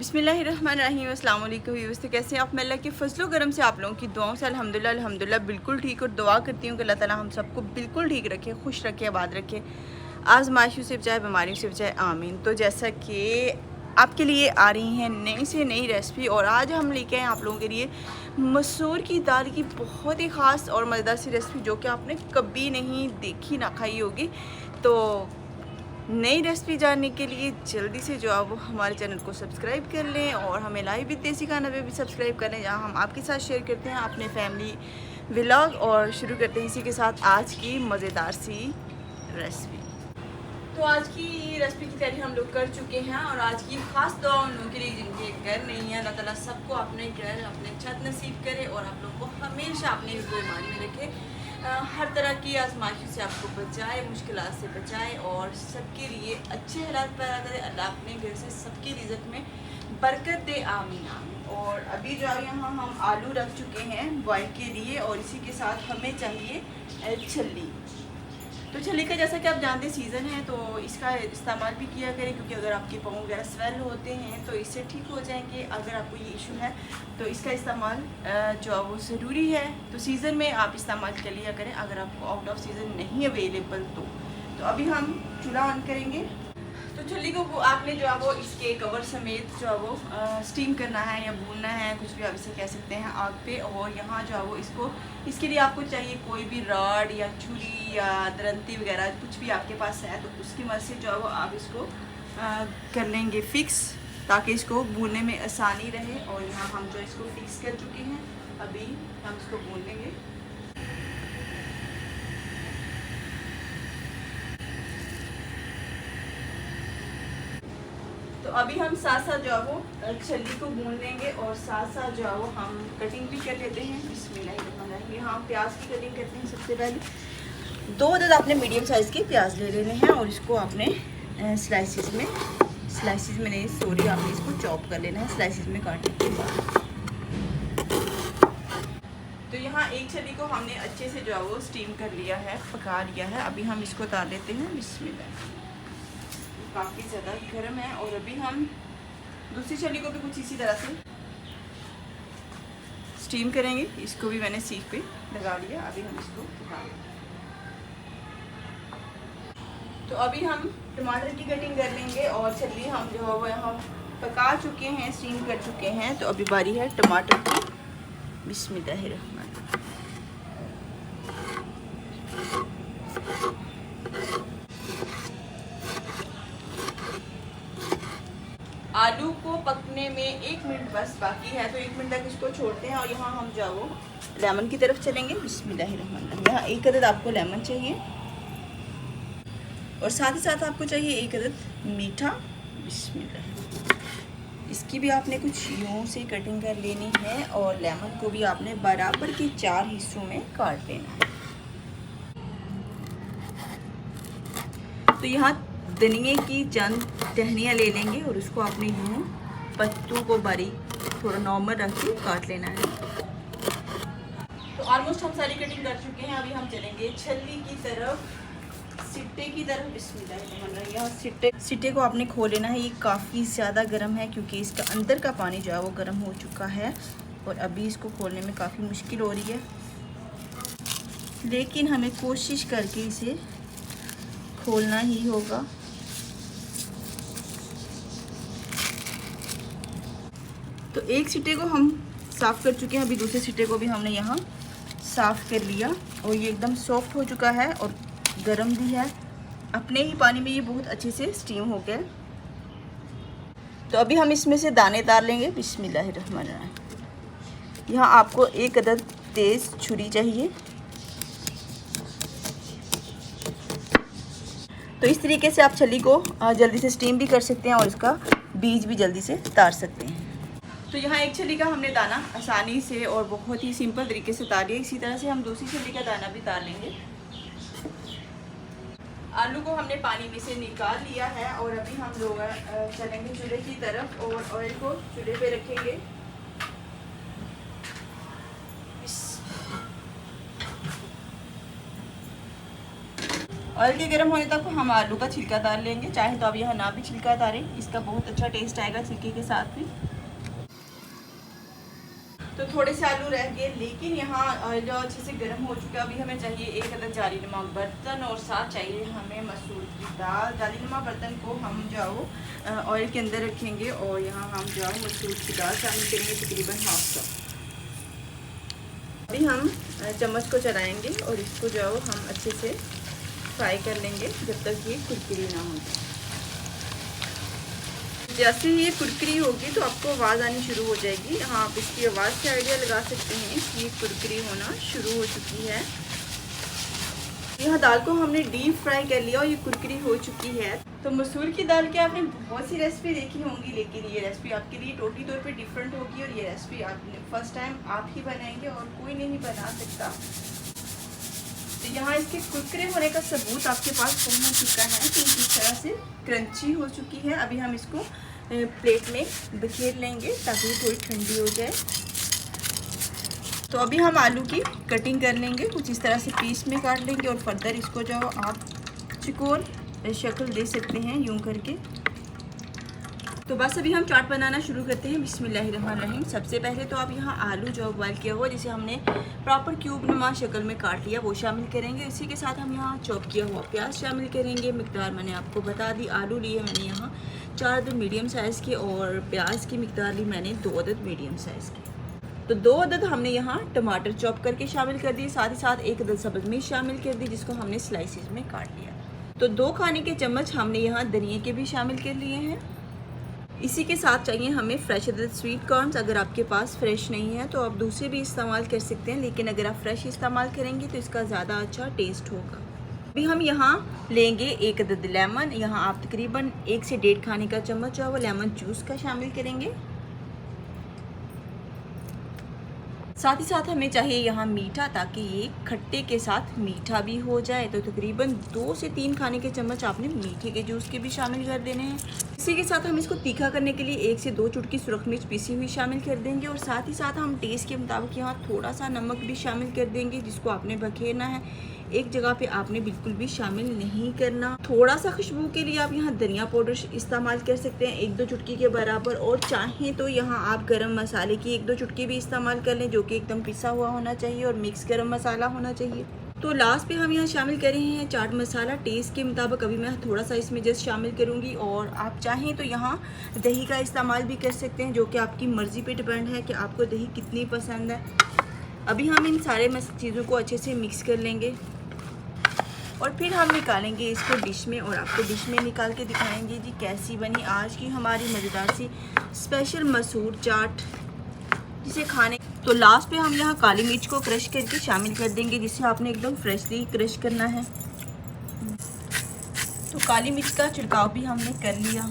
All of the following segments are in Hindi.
बिस्मिल्लाहिर्रहमानिर्रहीम अस्सलाम वालेकुम व्यूअर्स। तो कैसे हैं आप? मैं अल्लाह के फजलो करम से आप लोगों की दुआओं से अल्हम्दुलिल्लाह बिल्कुल ठीक, और दुआ करती हूँ कि अल्लाह ताला हम सबको बिल्कुल ठीक रखे, खुश रखे, आबाद रखे, आजमाइशों से बचाए, बीमारियों से बचाए, आमीन। तो जैसा कि आपके लिए आ रही हैं नई से नई रेसिपी, और आज हम लेके आए आप लोगों के लिए मसूर की दाल की बहुत ही ख़ास और मज़ेदार सी रेसिपी, जो कि आपने कभी नहीं देखी ना खाई होगी। तो नई रेसिपी जानने के लिए जल्दी से जो आप वो हमारे चैनल को सब्सक्राइब कर लें, और हमें लाइव विद देसी खाना पे भी सब्सक्राइब कर लें, जहाँ हम आपके साथ शेयर करते हैं अपने फैमिली व्लॉग। और शुरू करते हैं इसी के साथ आज की मज़ेदार सी रेसिपी। तो आज की रेसिपी की तैयारी हम लोग कर चुके हैं, और आज की ख़ास दुआ उन लोगों के लिए जिनके घर नहीं है। अल्लाह ताला सबको अपने घर, अपने छत नसीब करे, और आप लोगों को हमेशा अपने बीमारी में रखे, हर तरह की आजमाइशों से आपको बचाए, मुश्किलात से बचाए, और सबके लिए अच्छे हालात पैदा करे। अल्लाह अपने घर से सबकी रिज़्क़ में बरकत दे, आमीन आमीन। और अभी जो यहाँ हम आलू रख चुके हैं बॉयल के लिए, और इसी के साथ हमें चाहिए छल्ली। तो छल्ली का जैसा कि आप जानते हैं सीज़न है, तो इसका इस्तेमाल भी किया करें, क्योंकि अगर आपके पाँव वगैरह स्वेल होते हैं तो इससे ठीक हो जाएंगे। अगर आपको ये इशू है तो इसका इस्तेमाल जो है वो ज़रूरी है। तो सीज़न में आप इस्तेमाल कर लिया करें, अगर आपको आउट ऑफ सीज़न नहीं अवेलेबल तो अभी हम चूल्हा ऑन करेंगे। तो छल्ली को आपने जो है वो इसके कवर समेत जो है वो स्टीम करना है, या भूनना है, कुछ भी आप इसे कह सकते हैं, आग पे। और यहाँ जो है वो इसके लिए आपको चाहिए कोई भी रॉड या छुरी या दरंती वगैरह, कुछ भी आपके पास है, तो उसकी मदद से जो है वो आप इसको कर लेंगे फिक्स, ताकि इसको भूनने में आसानी रहे। और यहाँ हम जो इसको फिक्स कर चुके हैं, अभी हम इसको भून लेंगे। तो अभी हम साथ साथ जो है वो छल्ली को भून लेंगे, और साथ साथ जो है वो हम कटिंग भी कर लेते हैं। बिस्मिल्लाह, यहाँ हम प्याज की कटिंग करते हैं। सबसे पहले 2 अदद आपने मीडियम साइज़ के प्याज ले लेने हैं, और इसको आपने स्लाइसिस में नहीं, सॉरी, आपने इसको चॉप कर लेना है स्लाइसिस में काटने के बाद। तो यहाँ एक छल्ली को हमने अच्छे से जो है वो स्टीम कर लिया है, पका लिया है। अभी हम इसको उतार लेते हैं। बिस्मिल्लाह, काफ़ी ज़्यादा गर्म है। और अभी हम दूसरी छल्ली को भी कुछ इसी तरह से स्टीम करेंगे। इसको भी मैंने सीख पे लगा लिया, अभी हम इसको पका लेंगे। तो अभी हम टमाटर की कटिंग कर लेंगे, और छल्ली हम जो है वो यहाँ पका चुके हैं, स्टीम कर चुके हैं। तो अभी बारी है टमाटर की। बिस्मिल्लाहिर्रहमानिर्रहीम। आलू को पकने में 1 मिनट बस बाकी है, तो 1 मिनट तक इसको छोड़ते हैं। और यहाँ हम जो वो लेमन की तरफ चलेंगे। बिस्मिल्लाहिर्रहमानिर्रहीम। यहाँ 1 अदद आपको लेमन चाहिए, और साथ ही साथ आपको चाहिए 1 अदद मीठा। बिस्मिल्लाह, इसकी भी आपने कुछ यूँ से कटिंग कर लेनी है, और लेमन को भी आपने बराबर के 4 हिस्सों में काट लेना है। तो यहाँ धनिए की चंद टहनियाँ ले लेंगे, और उसको आपने यूँ पत्तों को बारीक थोड़ा नॉर्मल रख के काट लेना है। तो ऑलमोस्ट हम सारी कटिंग कर चुके हैं। अभी हम चलेंगे छल्ली की तरफ, सिट्टे की तरफ। बिस्मिल्लाह, यहाँ सिट्टे को आपने खोल लेना है। ये काफ़ी ज़्यादा गर्म है, क्योंकि इसका अंदर का पानी जो है वो गर्म हो चुका है, और अभी इसको खोलने में काफ़ी मुश्किल हो रही है, लेकिन हमें कोशिश करके इसे खोलना ही होगा। तो एक सीटे को हम साफ़ कर चुके हैं, अभी दूसरे सीटे को भी हमने यहाँ साफ़ कर लिया, और ये एकदम सॉफ्ट हो चुका है और गर्म भी है। अपने ही पानी में ये बहुत अच्छे से स्टीम हो गया। तो अभी हम इसमें से दाने उतार लेंगे। बिस्मिल्लाहिर्रहमानिर्रहीम। यहाँ आपको 1 अदद तेज़ छुरी चाहिए। तो इस तरीके से आप छल्ली को जल्दी से स्टीम भी कर सकते हैं, और इसका बीज भी जल्दी से उतार सकते हैं। तो यहाँ एक छल्ली का हमने दाना आसानी से और बहुत ही सिंपल तरीके से उतार लिया। इसी तरह से हम दूसरी छल्ली का दाना भी उतार लेंगे। आलू को हमने पानी में से निकाल लिया है, और अभी हम लोग चलेंगे चूल्हे की तरफ, और ऑयल को चूल्हे पे रखेंगे। ऑयल के गर्म होने तक हम आलू का छिलका उतार लेंगे, चाहे तो आप यहाँ ना भी छिलका उतारें, इसका बहुत अच्छा टेस्ट आएगा छिलके के साथ भी। तो थोड़े से आलू रह गए, लेकिन यहाँ ऑयल जो अच्छे से गर्म हो चुका है। अभी हमें चाहिए एक अदद जालीनुमा बर्तन और साथ चाहिए हमें मसूर की दाल। जालीनुमा बर्तन को हम जाओ ऑयल के अंदर रखेंगे और यहाँ हम जाओ मसूर की दाल शामिल करेंगे, तकरीबन हाफ कप। अभी हम चम्मच को चलाएंगे और इसको जाओ हम अच्छे से फ्राई कर लेंगे जब तक ये कुरकुरी ना हो जाए। जैसे ही ये कुरकुरी होगी तो आपको आवाज़ आनी शुरू हो जाएगी। यहाँ आप इसकी आवाज़ से आइडिया लगा सकते हैं कि ये कुरकुरी होना शुरू हो चुकी है। यहाँ दाल को हमने डीप फ्राई कर लिया और ये कुरकुरी हो चुकी है। तो मसूर की दाल की आपने बहुत सी रेसिपी देखी होंगी, लेकिन ये रेसिपी आपके लिए टोटली तौर पे डिफरेंट होगी और ये रेसिपी आपने फर्स्ट टाइम आप ही बनाएंगे और कोई नहीं बना सकता। तो यहाँ इसके कुरकुरे होने का सबूत आपके पास पहुँच चुका है कि इस तरह से क्रंची हो चुकी है। अभी हम इसको प्लेट में बिखेर लेंगे ताकि थोड़ी ठंडी हो जाए। तो अभी हम आलू की कटिंग कर लेंगे, कुछ इस तरह से पीस में काट लेंगे और फर्दर इसको जो आप चौकोर शक्ल दे सकते हैं यूं करके। तो बस अभी हम चाट बनाना शुरू करते हैं। बिस्मिल्लाहिर्रहमानिर्रहीम। सबसे पहले तो आप यहाँ आलू जो बॉयल किया हुआ जिसे हमने प्रॉपर क्यूब नुमा शक्ल में काट लिया वो शामिल करेंगे। इसी के साथ हम यहाँ चॉप किया हुआ प्याज शामिल करेंगे। मिकदार मैंने आपको बता दी, आलू लिए मैंने यहाँ 4 अदद मीडियम साइज़ के और प्याज की मिकदार ली मैंने 2 अदद मीडियम साइज़ की। तो 2 अदद हमने यहाँ टमाटर चॉप करके शामिल कर दिए, साथ ही साथ 1 अदद सब्ज़ मिर्च शामिल कर दी जिसको हमने स्लाइसिस में काट लिया। तो 2 खाने के चम्मच हमने यहाँ धनिए के भी शामिल कर लिए हैं। इसी के साथ चाहिए हमें फ्रेश अदद स्वीट कॉर्नस। अगर आपके पास फ्रेश नहीं है तो आप दूसरे भी इस्तेमाल कर सकते हैं, लेकिन अगर आप फ्रेश इस्तेमाल करेंगे तो इसका ज़्यादा अच्छा टेस्ट होगा। अभी हम यहाँ लेंगे 1 अदद लेमन। यहाँ आप तकरीबन 1 से 1.5 खाने का चम्मच जो है वो लेमन जूस का शामिल करेंगे। साथ ही साथ हमें चाहिए यहाँ मीठा, ताकि ये खट्टे के साथ मीठा भी हो जाए। तो तकरीबन 2 से 3 खाने के चम्मच आपने मीठे के जूस के भी शामिल कर देने हैं। इसी के साथ हम इसको तीखा करने के लिए 1 से 2 चुटकी सुरख मिर्च पीसी हुई शामिल कर देंगे और साथ ही साथ हम टेस्ट के मुताबिक यहाँ थोड़ा सा नमक भी शामिल कर देंगे जिसको आपने बखेरना है, एक जगह पे आपने बिल्कुल भी शामिल नहीं करना। थोड़ा सा खुशबू के लिए आप यहाँ धनिया पाउडर इस्तेमाल कर सकते हैं 1-2 चुटकी के बराबर, और चाहें तो यहाँ आप गरम मसाले की 1-2 चुटकी भी इस्तेमाल कर लें जो कि एकदम पिसा हुआ होना चाहिए और मिक्स गरम मसाला होना चाहिए। तो लास्ट पे हम यहाँ शामिल कर रहे हैं चाट मसाला टेस्ट के मुताबिक। अभी मैं थोड़ा सा इसमें जस्ट शामिल करूँगी और आप चाहें तो यहाँ दही का इस्तेमाल भी कर सकते हैं, जो कि आपकी मर्ज़ी पे डिपेंड है कि आपको दही कितनी पसंद है। अभी हम इन सारे चीज़ों को अच्छे से मिक्स कर लेंगे और फिर हम निकालेंगे इसको डिश में और आपको डिश में निकाल के दिखाएंगे जी कैसी बनी आज की हमारी मज़ेदार सी स्पेशल मसूर चाट जिसे खाने। तो लास्ट पे हम यहाँ काली मिर्च को क्रश करके शामिल कर देंगे, जिसे आपने एकदम फ्रेशली क्रश करना है। तो काली मिर्च का छिड़काव भी हमने कर लिया।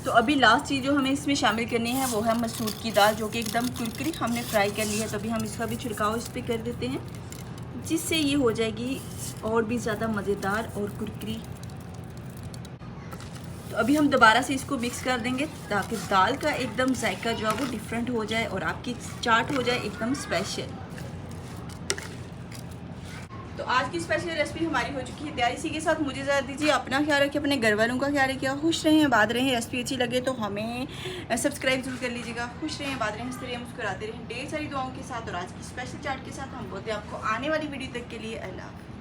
तो अभी लास्ट चीज़ जो हमें इसमें शामिल करनी है वो है मसूर की दाल, जो कि एकदम कुरकुरी हमने फ्राई कर ली है। तो अभी हम इसका भी छिड़काव इस पर कर देते हैं, जिससे ये हो जाएगी और भी ज़्यादा मज़ेदार और कुरकुरी। तो अभी हम दोबारा से इसको मिक्स कर देंगे ताकि दाल का एकदम जायका जो है वो डिफरेंट हो जाए और आपकी चाट हो जाए एकदम स्पेशल। तो आज की स्पेशल रेसिपी हमारी हो चुकी है तैयार। इसी के साथ मुझे ज़रा दीजिए, अपना ख्याल रखिए, अपने घर वालों का ख्याल रखिए, खुश रहें आबाद रहें। रेसिपी अच्छी लगे तो हमें सब्सक्राइब जरूर कर लीजिएगा। खुश रहें आबाद रहें, हंसते रहें, मुस्कुराते रहें, ढेर सारी दुआओं के साथ और आज की स्पेशल चाट के साथ हम बोलते हैं आपको आने वाली वीडियो तक के लिए अल्लाह।